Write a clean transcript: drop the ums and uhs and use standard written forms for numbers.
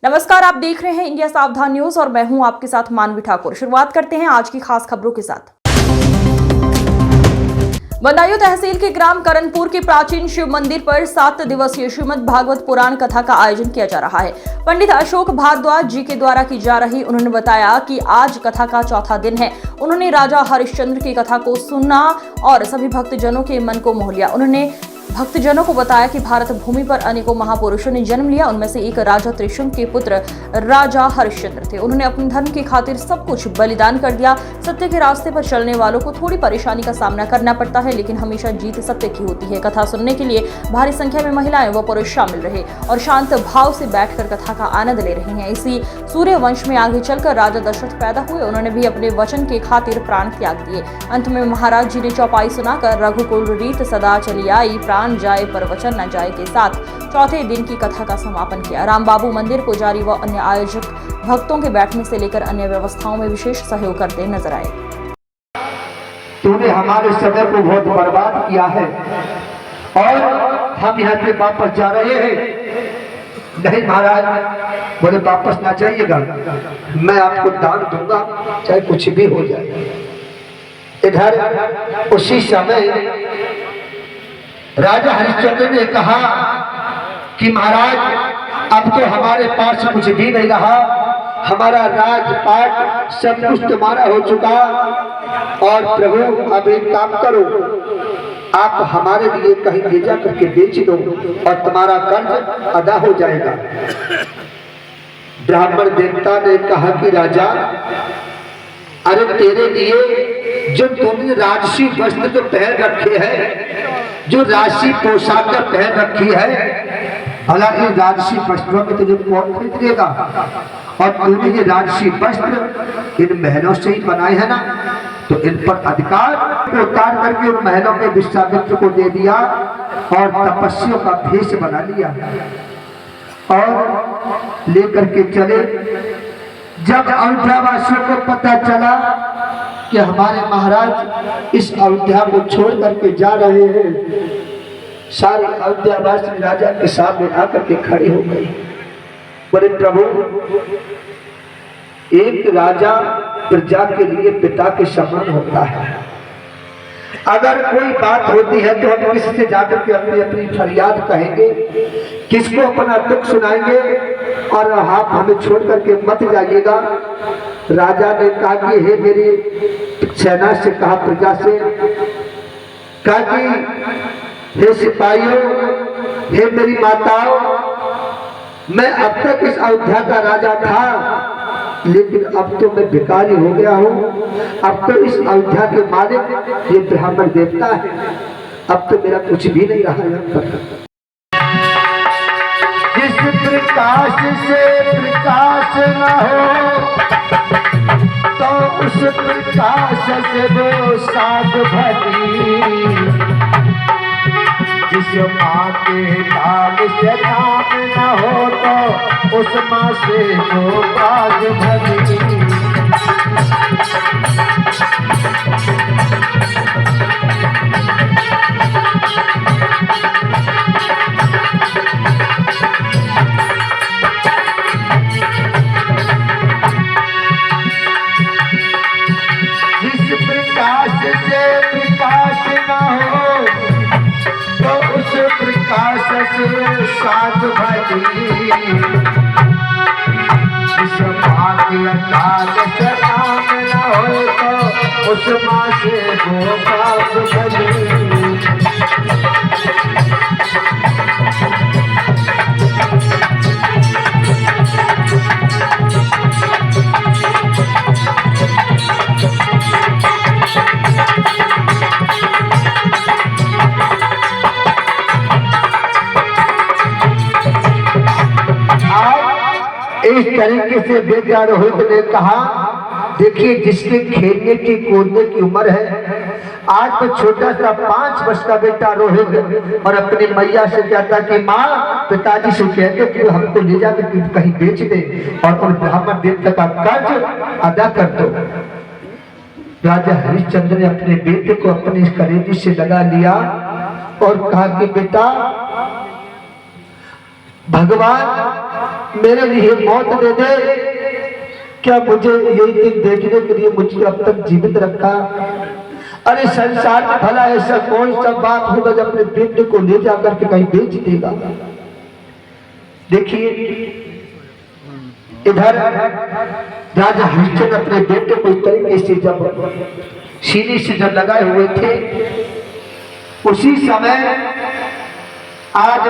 नमस्कार, आप देख रहे हैं इंडिया सावधान न्यूज और मैं हूं आपके साथ मानवी ठाकुर। शुरुआत करते हैं आज की खास खबरों के साथ। बदायूं तहसील के ग्राम करणपुर के प्राचीन शिव मंदिर पर 7 दिवसीय श्रीमद् भागवत पुराण कथा का आयोजन किया जा रहा है। पंडित अशोक भारद्वाज जी के द्वारा की जा रही उन्होंने बताया कि आज कथा का चौथा दिन है। उन्होंने राजा हरिश्चंद्र की कथा को सुना और सभी भक्तजनों के मन को मोह लिया। उन्होंने भक्तजनों को बताया कि भारत भूमि पर अनेकों महापुरुषों ने जन्म लिया, उनमें से एक राजा त्रिशंकु के पुत्र राजा हरिश्चंद्र थे। उन्होंने अपने धर्म की खातिर सब कुछ बलिदान कर दिया। सत्य के रास्ते पर चलने वालों को थोड़ी परेशानी का सामना करना पड़ता है, लेकिन हमेशा जीत सत्य की होती है। कथा सुनने के लिए भारी संख्या में महिलाएं व पुरुष शामिल रहे और शांत भाव से बैठकर कथा का आनंद ले रहे हैं। इसी सूर्य वंश में आगे चलकर राजा दशरथ पैदा हुए। उन्होंने भी अपने वचन के खातिर प्राण त्याग दिए। अंत में महाराज जी ने चौपाई सुनाकर रघुकुल रीत सदा चली आई, प्राण जाए पर वचन न जाए के साथ चौथे दिन की कथा का समापन किया। राम बाबू मंदिर पुजारी व अन्य आयोजक भक्तों के बैठने से लेकर अन्य व्यवस्थाओं में विशेष सहयोग करते नजर आए। तूने हमारे समय को बहुत बर्बाद किया है और हम यहाँ से वापस जा रहे हैं। नहीं महाराज, बोले वापस ना जाइएगा, मैं आपको दान दूंगा चाहे कुछ भी हो जाए। इधर उसी समय राजा हरिश्चंद्र ने कहा कि महाराज अब तो हमारे पास कुछ भी नहीं रहा, हमारा राजपाट सब कुछ तुम्हारा हो चुका और प्रभु अब एक काम करो, आप हमारे लिए कहीं ले जा करके बेच दो और तुम्हारा कर्ज अदा हो जाएगा। ब्राह्मण देवता ने कहा कि राजा, अरे तेरे लिए जो तुमने राजसी वस्त्र जो पहन रखे हैं, जो राशि पोशाक पहन रखी है, हालांकि राजसी वस्त्रों में तुझे कौन खरीदेगा, और तूने ये राजसी वस्त्र इन महलों से ही बनाए हैं ना, तो इन पर अधिकार को उतार करके उन महलों में विश्वामित्र को दे दिया और तपस्वियों का भेष बना लिया और लेकर के चले। जब अयोध्या वासियों को पता चला कि हमारे महाराज इस अयोध्या को छोड़ करके जा रहे हैं, सारे अयोध्या वासी राजा के सामने आकर के खड़े हो गए। बोले प्रभु, एक राजा प्रजा के लिए पिता के समान होता है। अगर कोई बात होती है तो हम किसी से जाकर के अपनी अपनी फरियाद कहेंगे, किसको अपना दुख सुनाएंगे, और आप हमें छोड़ करके मत जाइएगा। राजा ने कहा कि हे मेरी सेना से कहा, प्रजा से कहा कि हे सिपाहियों, हे मेरी माताओं, मैं अब तक इस अयोध्या का राजा था, लेकिन अब तो मैं भिखारी हो गया हूँ। अब तो इस अयोध्या के मालिक ये ब्राह्मण देवता है, अब तो मेरा कुछ भी नहीं रहा यहाँ पर। जिस प्रकाश से प्रकाश न हो तो उस प्रकाश से वो साध भली, जिस माँ के लाल से नाम न हो तो उस माँ से वो बाग भली। साध भली, जिस माँ के अकाल से नाम न हो तो उस माँ से वो बाग भली। इस तरीके से बेटा रोहित ने कहा, देखिए जिसके खेलने की कूदने की उम्र है, आज तो छोटा सा 5 वर्ष का बेटा रोहित और अपनी मैया से कहता कि माँ, पिताजी से कहते कि हमको ले जाकर कहीं बेच दे और उन ब्राह्मण देवता का कर्ज अदा कर दो। राजा हरिश्चंद्र ने अपने बेटे को अपने कलेजे से लगा लिया और कहा कि बेटा, भगवान मेरे लिए मौत दे दे, क्या मुझे यही दिन देखने के लिए मुझे अब तक जीवित रखा? अरे संसार में भला ऐसा कौन सा बाप होगा जो अपने बेटे को ले जाकर के कहीं बेच देगा? देखिए इधर राजा हरिश्चंद्र अपने बेटे को इस तरीके से जब सीने से जब लगाए हुए थे, उसी समय आज